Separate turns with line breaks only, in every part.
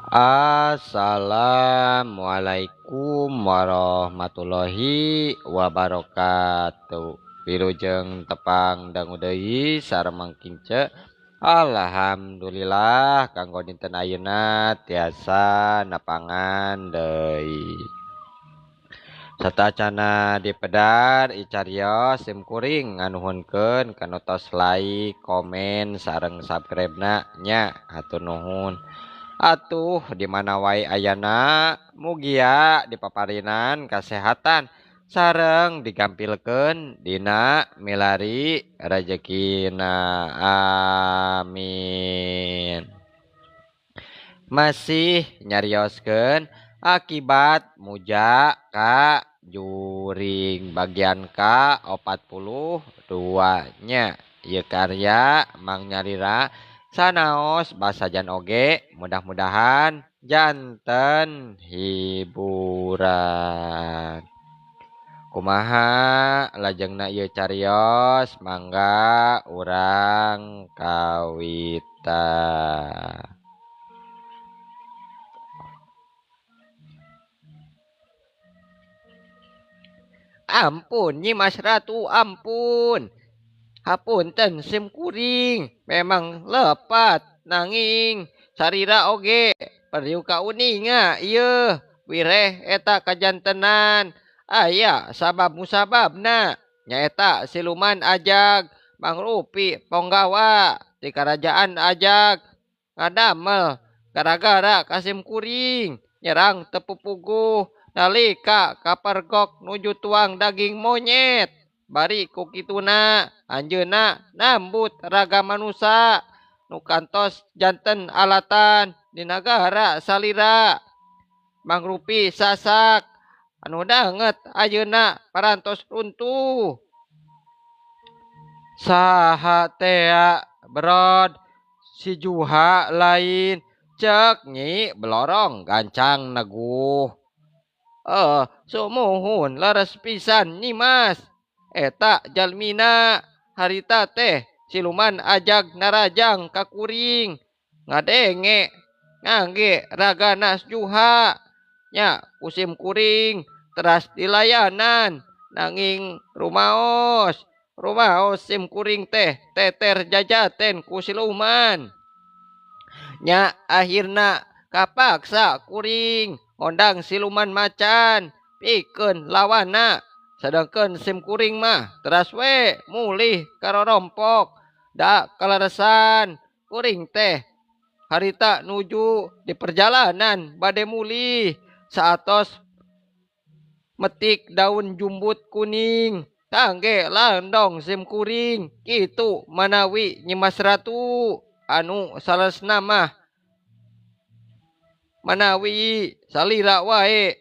Assalamualaikum warahmatullahi wabarakatuh. Wilujeng tepang dangu deui sareng kince. Alhamdulillah kanggo dinten ayeuna tiasa napangan deui. Satacana dipedar icariyos sim kuring nganuhunkeun kana tos like, komen sareng subscribe-na nya hatur nuhun. Atuh di mana wae ayana mugia dipaparinan kesehatan sareng digampilkeun dina milari rezekina amin. Masih nyarioskeun akibat muja ka juring bagian ka 42 nya ieu karya Mang Nyarira sanaos basajan oge mudah-mudahan janten hiburan. Kumaha lajengna ieu cariyos mangga urang kawita. Ampun Nyi Mas Ratu, ampun. Hapunten sim kuring memang lepat nanging sarira oge perlu kauninga ieu wireh eta kajantenan aya sabab musababna nyaeta siluman ajag mangrupi ponggawa di kerajaan ajag ngadamel gara-gara kasim kuring nyerang tepupuguh nalika kapergok nuju tuang daging monyet. Bari ku kituna anjeunna nambut raga manusia nu kantos janten alatan di nagara salira mangrupi sasak anu danget ayeuna parantos runtuh. Saha tea berod si juha lain cek Nyi belorong gancang neguh. Sumuhun leres pisan Nyi Mas. Eta jalmina harita teh siluman ajag narajang kakuring ngadenge ngangge ragana juha nya kusim kuring teras dilayanan nanging rumaos sim kuring teh teter jajaten ku siluman nya akhirna kapaksa kuring ngondang siluman macan pikeun lawanna. Sedangkan sim kuring mah teras we mulih karorompok da kaleresan kuring teh harita nuju di perjalanan bade mulih saatos metik daun jumbut kuning kangge landong sim kuring kitu manawi Nyi Mas Ratu anu salesna mah manawi salira wae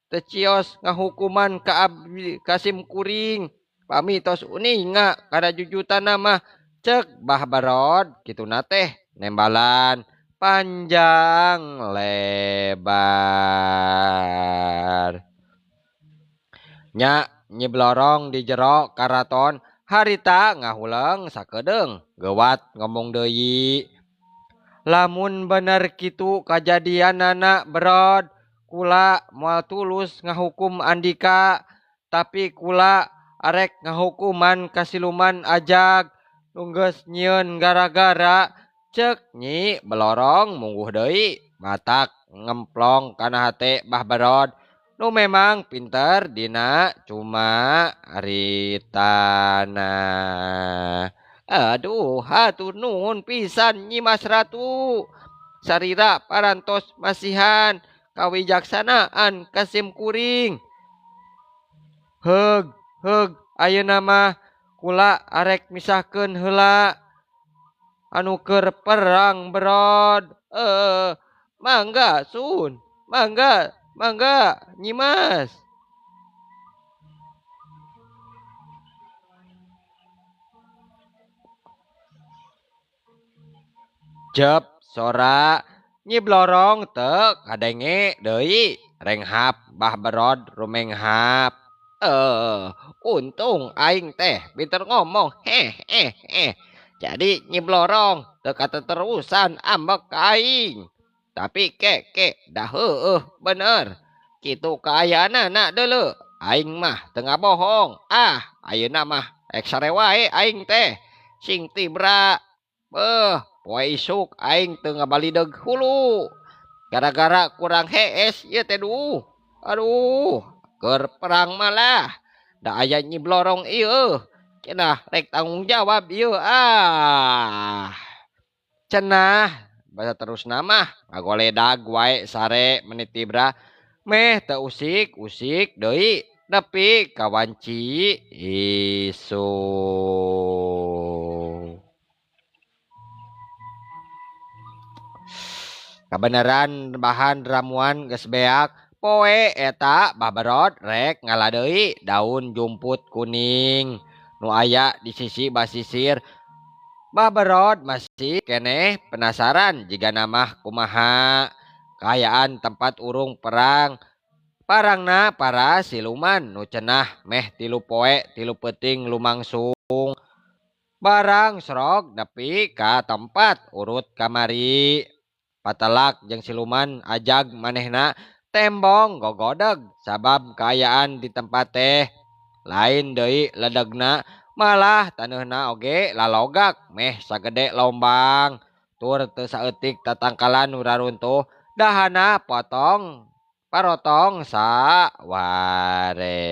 tecios ngahukuman ka abdi kasim kuring pamitos uninga kada jujutan mah cek bah barod kituna teh nembalan panjang lebar nya Nyi Blorong di jero karaton harita ngahuleng sakedeung gewat ngomong deui lamun bener kitu kajadianana berod kula moal tulus ngahukum Andika tapi kula arek ngahukuman kasiluman ajag nungges nyieun gara-gara cek Nyi Belorong mungguh deui matak ngemplong kana hate bah barod nu memang pinter dina cuma aritana. Aduh hatur nuhun pisan Nyi Mas Ratu sarira parantos masihan kawijaksanaan kasim kuring. Heg ayeuna mah kula arek misahkeun heula anu keur perang berod. Mangga sun, mangga Nyi Mas. Jep sora Nyi Blorong teu kadenge deui renghap bah berod rumenghap. Untung aing teh pinter ngomong. Jadi Nyi Blorong teu kateterusan ambek aing. Tapi dah bener. Kitu kaayana nak dulu. Aing mah tengah bohong. Ayeuna mah rek sare wae aing teh. Sing tibra. Poe isuk aing teu ngabalideg hulu. Gara-gara kurang hees ieu teh duh. Aduh, keur perang malah. Da aya Nyi Blorong ieu. Cenah rek tanggung jawab ieu cenah basa terus nama ngagoledag wae sare menit tibra meh teu usik deui nepi ka wanci isu. Kabeneran bahan ramuan geus beak poe eta baberot rek ngaladeui daun jumput kuning nu aya di sisi basisir. Baberot masih keneh penasaran jika nama kumaha kaayaan tempat urung perang. Parangna para siluman nu cenah meh 3 poe 3 peuting lumangsung. Barang serog nepi ka tempat urut kamari. Patelak jeung siluman ajag manehna tembong gogodeg sabab kaayaan di tempat teh lain deui ledegna malah taneuhna oge lalogak meh sagede lombang tur teu saeutik tatangkalan nu raruntuh dahana parotong saware.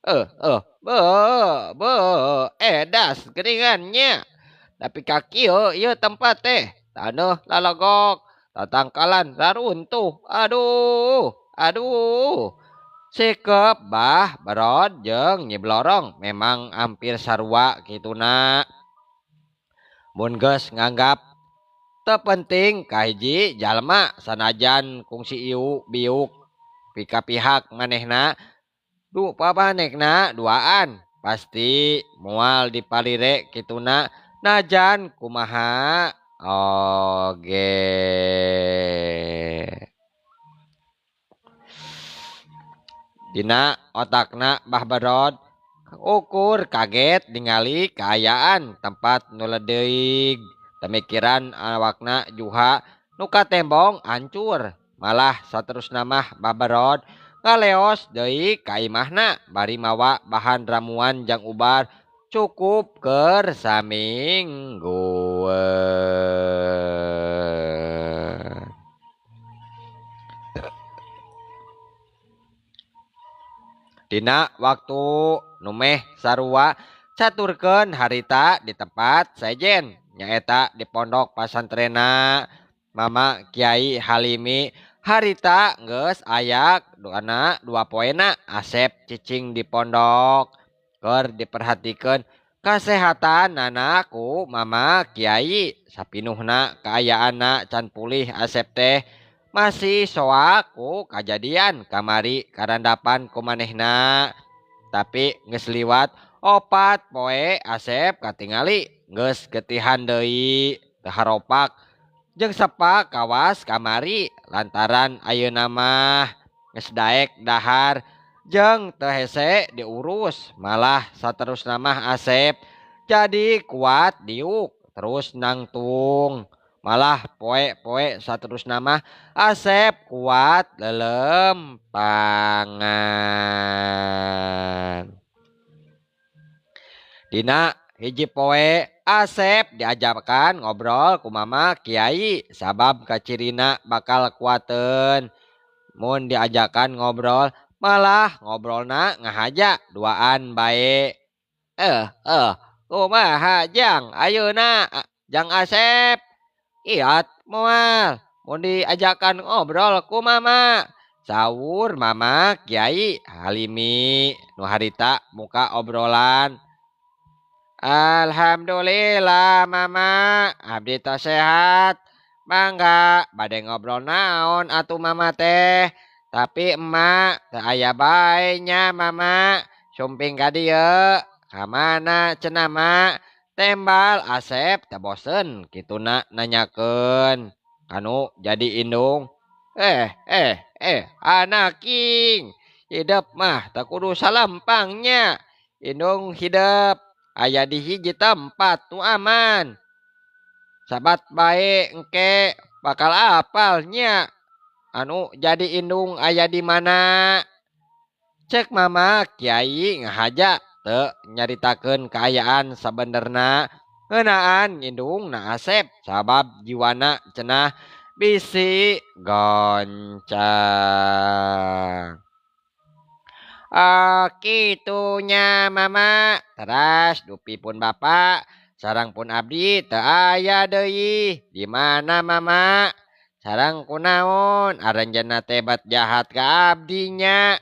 Be be edas geuningannya tapi kaki ieu tempat teh taneuh lalogok tatangkalan raruntuh aduh sikep bah berod jeung Nyi Blorong memang hampir sarua kituna mun geus nganggap teu penting ka hiji jalma sanajan kungsi iu biuk pika pihak manehna papanekna duaan pasti moal dipalire kituna najan kumaha oge. Dina otakna Mbah Barod ukur kaget ningali kaayaan tempat nu ledeig. Temikiran awakna juha nu ka tembong hancur. Malah saterusna mah Mbah Barod ngaleos deui ka imahna bari mawa bahan ramuan jang ubar cukup keur saminggueun. Dina waktu numeh sarua caturkeun harita di tempat sejen nyaeta di pondok pasantrena Mama Kiai Halimi. Harita geus ayak duana 2 poena Asep cicing di pondok keur diperhatikeun kasehatan anakku Mama Kiai sapinuhna kaayaanna can pulih Asep teh masih soak ku kajadian kamari karandapan ku manehna tapi geus liwat 4 poe Asep katingali geus getihan deui teu haropak jeung sepak kawas kamari lantaran ayeuna mah geus daek dahar jeung teu hese diurus malah saterusna mah Asep jadi kuat diuk terus nangtung malah poe-poe saterusna mah Asep kuat lelempangan. Dina hiji poe Asep diajakan ngobrol ku Mama Kiai sabab kacirina bakal kuateun. Mun diajakan ngobrol malah ngobrolna ngahaja duaan bae. Kumaha jang ayeuna Jang Asep? Iat moal mun diajakan ngobrol ku Mama. Saur Mama Kiai Halimi nu harita muka obrolan. Alhamdulillah Mama, abdi teh sehat. Mangga bade ngobrol naon atuh Mama teh. Tapi emak teu aya bae nya Mama. Sumping ka dieu. Ka mana cenah Mak? Tembal Asep teu bosen kituna nanyakeun. Kanu jadi indung. Anak king. Hidup mah teu kudu salampangnya. Indung hidup aya di hiji tempat nu aman. Sabat bae engke bakal apalnya anu jadi indung aya di mana cek mama Kyai ngahaja teu nyaritakeun kaayaan sabenerna ngeunaan indung na Asep sabab jiwana cenah bisi goncang. Oh kitunya mama teras dupi pun bapak sarang pun abdi teu aya deui di mana mama sarang kunaon aranjeunna teh bat jahat ka abdinya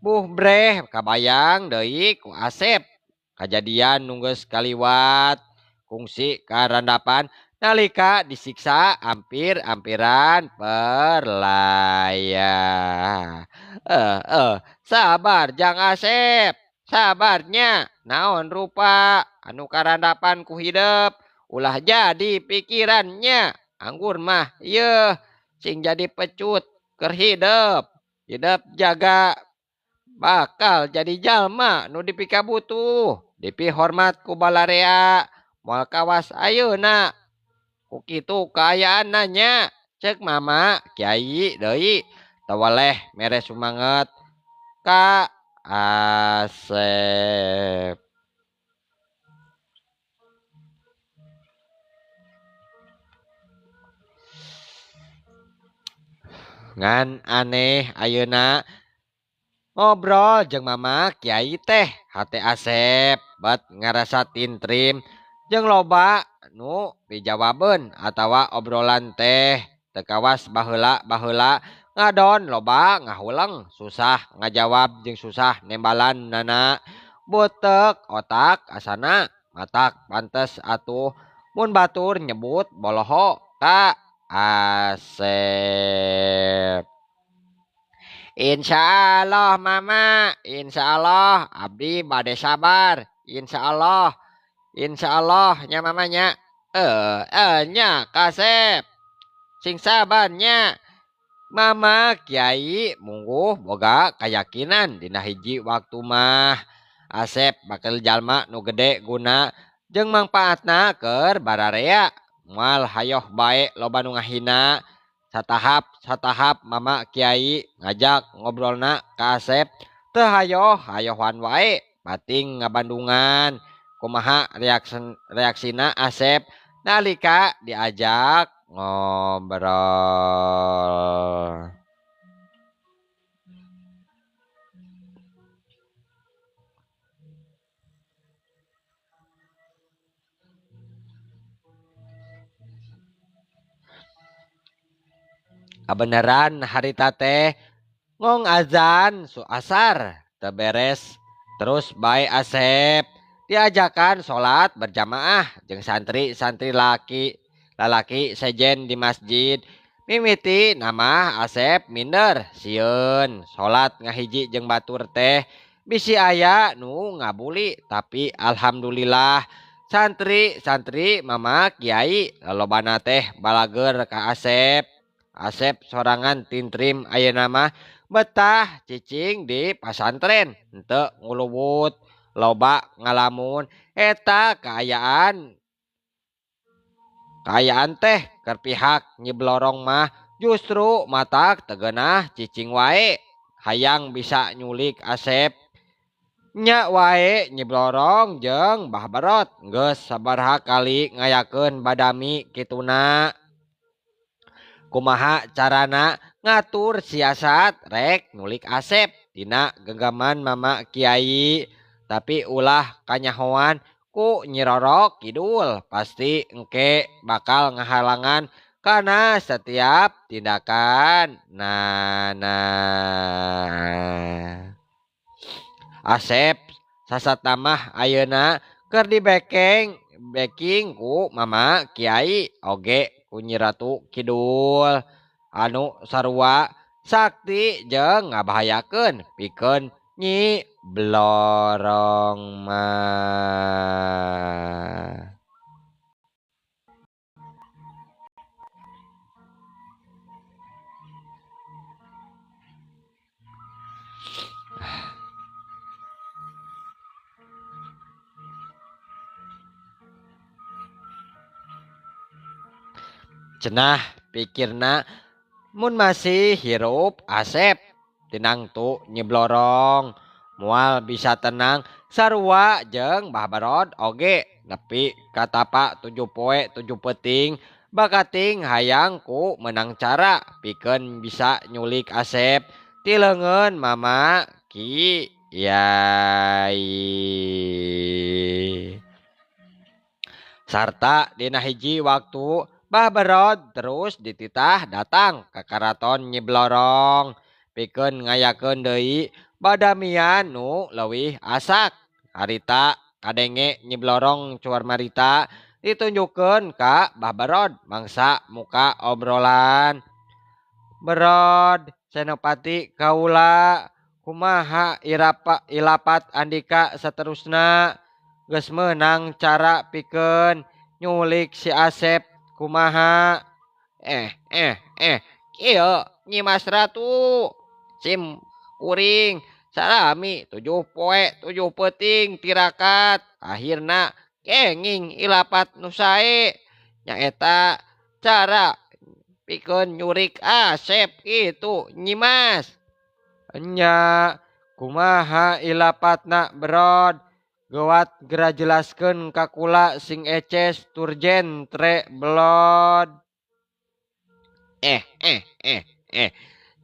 buh breh kabayang deui ku Asep kajadian nu geus kaliwat kungsi karandapan nalika disiksa ampir-ampiran perlaya. Sabar Jang Asep, sabarnya naon rupa anu karandapan ku hidup ulah jadi pikirannya anggur mah yeuh sing jadi pecut keur hidup hidup jaga bakal jadi jalma nu dipikabutuh dipi hormat ku balarea moal kawas ayeuna ku kitu kaayaan nya cek mama Kyai deui teu waleh mere sumanget ka Asep. Ngan aneh ayeuna ngobrol jeung mama Kyai teh hate Asep bet ngarasa tintrim jeung loba nu pijawabeun atawa obrolan teh teu kawas baheula ngadon loba ngahuleng susah ngajawab jeung susah nembalanna beuteuk otak asana matak pantes atuh mun batur nyebut boloho ka Asep. Insya Allah mama, insya Allah abdi bade sabar, insya Allah nya mamanya. Nya Kasep, sing sabarnya. Mama Kyai mungguh boga keyakinan dina hiji waktu mah Asep bakal jalma nu gede guna jeung mangpaatna keur bararea moal hayoh bae loba nu ngahina satahap mama Kyai ngajak ngobrolna ka Asep teu hayohan wae pating ngabandungan kumaha reaksina Asep nalika diajak ngobrol. Kebenaran harita teh ngong azan su asar teberes terus bae Asep diajakan salat berjamaah jeung santri-santri lalaki sejen di masjid mimiti nama Asep minder sieun salat ngahiji jeung batur teh bisi aya nu ngabuli tapi alhamdulillah santri-santri mama Kyai lolobana teh balager ka Asep sorangan tintrim ayeuna mah betah cicing di pasantren henteu nguluwut loba ngalamun eta kaayaan teh keur pihak nyiblorong mah justru matak tegeunah cicing wae hayang bisa nyulik Asep nya wae nyiblorong jeung Mbah Barot geus sabaraha kali ngayakeun badami kituna kumaha carana ngatur siasat rek nulik Asep tina genggaman mama Kyai tapi ulah kanyahoan ku Nyiroro Kidul pasti engke bakal ngahalangan karena setiap tindakan Asep sasat mah ayeuna keur di backing ku mama Kyai oge ku Nyi Ratu Kidul anu sarua sakti jeung ngabahayakeun pikeun Nyi Blorong mah. Cenah pikirna mun masih hirup Asep tinang tu nyiblorong mual bisa tenang sarua jeung Mbah Barod oge nepi katapa 7 poe 7 peting bakating hayang ku menang cara pikeun bisa nyulik Asep ti leungeun mama Kiai sarta dina hiji waktu Mbah Barod terus dititah datang ke karaton Nyiblorong pikeun ngayakeun deui badamian nu leuwih asak harita kadenge Nyiblorong cuar marita ditunjukkeun ka Mbah Barod mangsa muka obrolan Barod senopati kaula kumaha ilapat Andika saterusna geus meunang cara pikeun nyulik si Asep kumaha kieu Nyimas Ratu sim kuring salami 7 poe 7 peting tirakat akhirna kenging ilapat nu sae nyaeta cara pikeun nyurik Asep kitu Nyimas enya kumaha ilapatna Barod gawat gera jelaskeun ka kula sing eces turjen tre belod eh eh eh eh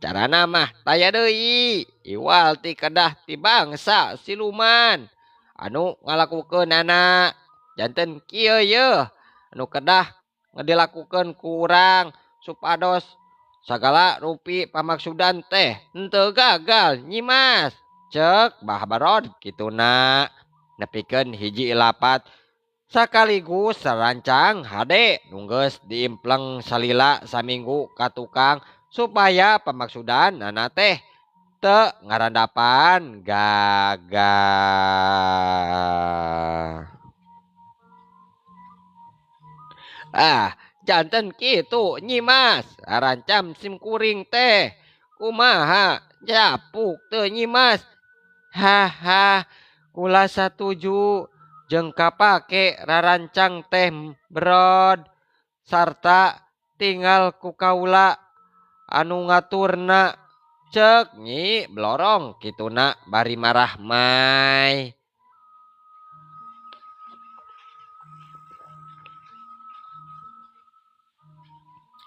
carana mah taya deui iwal ti kedah ti bangsa siluman anu ngalakukeunana janten kieu yeuh anu kedah ngadilakukeun ku urang supados sagala rupi pamaksudan teh henteu gagal Nyimas cek Mbah Barod kituna nepikeun hiji ilapat sakaligus sarancang hade nunggeus diimpleng salila saminggu ka tukang supaya pamaksudan nana teh teu ngarandapan gagal. Janten kitu Nyimas arancam sim kuring teh kumaha japuk teu Nyimas haha kula satuju jeung kapake rarancang teh Barod sarta tinggal ku kaula anu ngaturna cek Nyi Blorong kituna bari marah may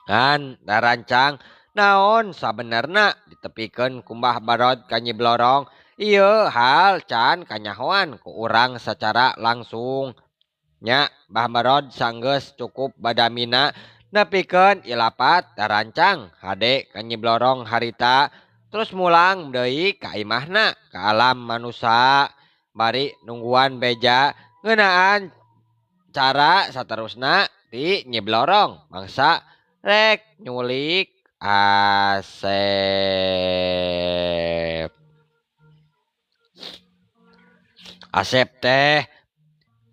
kan darancang naon sabenerna ditepikeun ku Mbah Barod ka Nyi Blorong ieu hal can kanyahoan ku urang secara langsung nya Mbah Barod sanggeus cukup badamina nepikeun ilapat darancang hade ka Nyi Blorong harita terus mulang deui ka imahna ka alam manusa bari nungguan beja ngeunaan cara saterusna ti Nyi Blorong mangsa rek nyulik Asep. Asep teh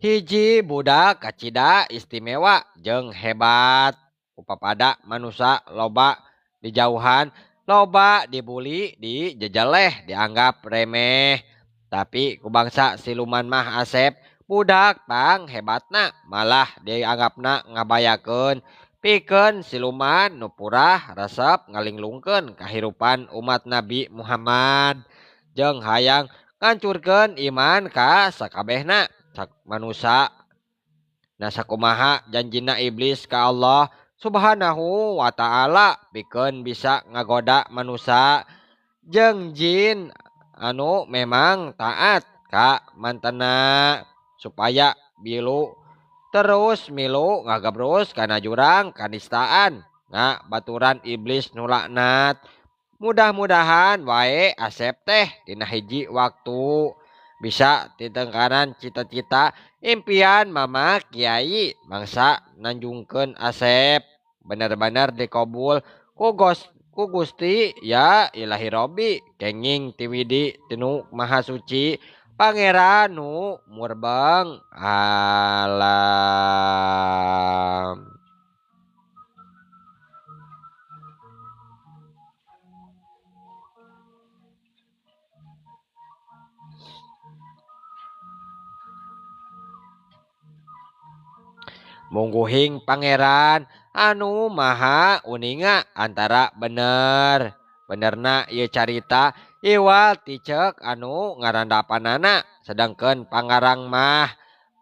hiji budak kacida istimewa jeung hebat upapada manusia loba dijauhan loba dibuli dijejeleh dianggap remeh tapi ku bangsa siluman mah Asep budak pang hebatna malah dianggapna ngabayakeun pikeun siluman nu purah resep ngalinglungkeun kahirupan umat Nabi Muhammad jeung hayang ngancurkeun iman ka sakabehna manusia nah sakumaha janjina iblis ka Allah subhanahu wa ta'ala pikeun bisa ngagoda manusia jeung jin anu memang taat ka mantena supaya bilu terus milu ngagabrus kana jurang kanistaan baturan iblis nu laknat mudah-mudahan wae Asep teh dina hiji waktu bisa ditengkaran cita-cita impian Mama Kiai mangsa nanjungkeun Asep bener-bener dikabul ku Gusti ya Ilahi Robbi kenging tiwidi tinu maha suci Pangeran nu murbeng alam. mungguhing pangeran anu maha uninga antara bener benerna ieu carita iwal ticek anu ngarandapanana sedangkan pangarang mah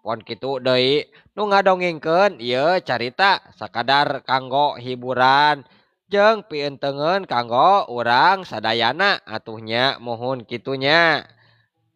pon kitu deui nu ngadongengkeun ieu carita sakadar kanggo hiburan jeung pientengeun kanggo urang sadayana atuhnya mohon kitunya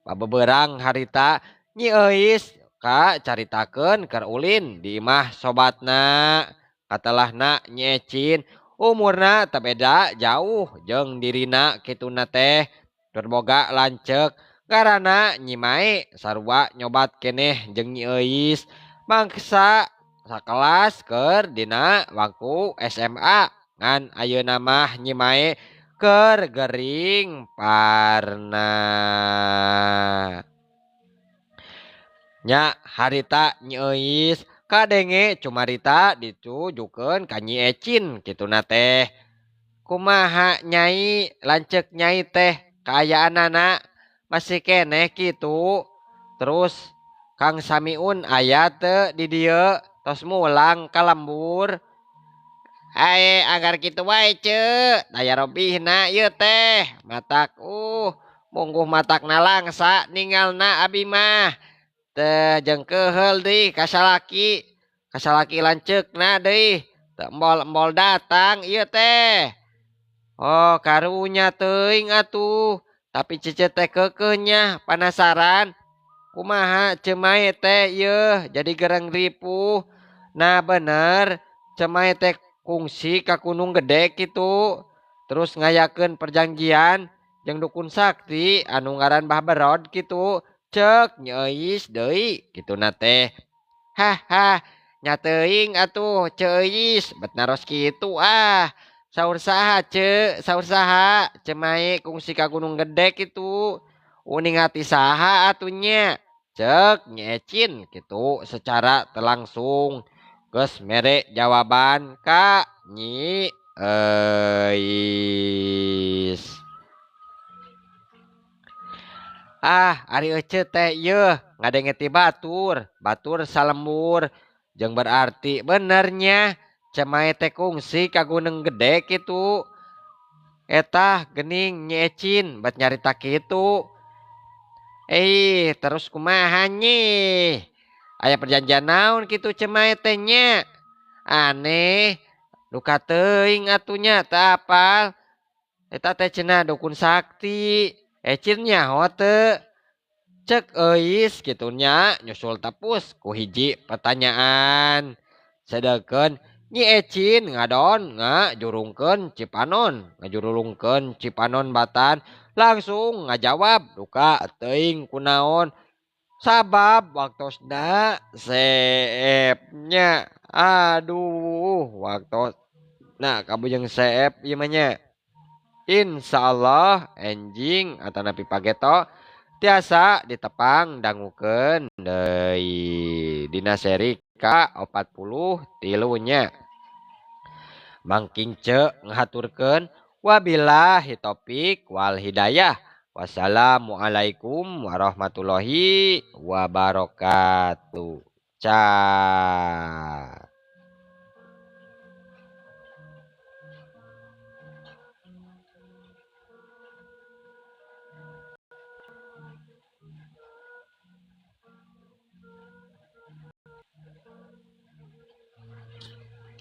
pabeberang harita Nyi Euis ka caritakeun keur ulin di imah sobatna katelahna Nyi Ecin umurna teu beda jauh jeung dirina kituna teh keur boga lanceuk ngaranna Nyi Mae sarua nyobat keneh jeung Nyi Euis mangsa sakelas keur dina wangku SMA ngan ayeuna mah Nyi Mae keur gering parna. Nya harita Nyi Euis kadenge cumarita ditujukeun ka Nyi Ecin kituna teh. Kumaha Nyai lanceuk Nyai teh kaayaanana masih keneh kitu. Terus Kang Samiun aya teu di dieu tos mulang ka lembur. Hae agar kitu wae ceuk daya robihna ieu teh matak mungguh matakna langsa ninggalna abi mah teu jengkeheul deui ka salaki lanceukna deui teu embol-embol datang ieu teh. Oh karunya teuing atuh tapi cece teh keukeuh nya panasaran kumaha cemai teh ieu jadi gereng ripuh. Nah bener cemai teh kungsi ka Gunung Gede kitu terus ngayakeun perjanjian jeung dukun sakti anu ngaran Mbah Berod kitu cek Nyi Euis deui kituna teh. Hah nya teuing atuh Ceu Euis bet naros kitu saur saha ceuk saur saha cemai kungsi ka Gunung Gede kitu uning hati saha atunya cek Nyi Ecin kitu secara telangsung geus mere jawaban ka Nyi Euis. Ari ece teh yeuh ngadenge ti batur salembur jeung berarti benernya cemai teh kungsi ka Gunung Gede kitu. Etah geuning Nyi Ecin bet nyarita kitu. Terus kumaha Nyi? Aya perjanjian naon kitu cemai teh nya? Aneh, duka teuing atunya teu apal. Eta teh cenah dukun sakti. Ecin nyaho teu? Cek Euis kitu nya nyusul tepus ku hiji pertanyaan. Sedangkeun Nyi Ecin ngadon ngajurungkeun Cipanon Batan langsung ngajawab duka teuing kunaon sabab waktosna seepnya aduh waktosna kabujeng seep ieu mah nya insyaallah enjing atanapi pageto tiasa ditepang dangukeun deui dina seri ka-43 nya mangking ceuk ngahaturkeun wabillahi taufik wal hidayah. Wassalamualaikum warahmatullahi wabarakatuh. Cai.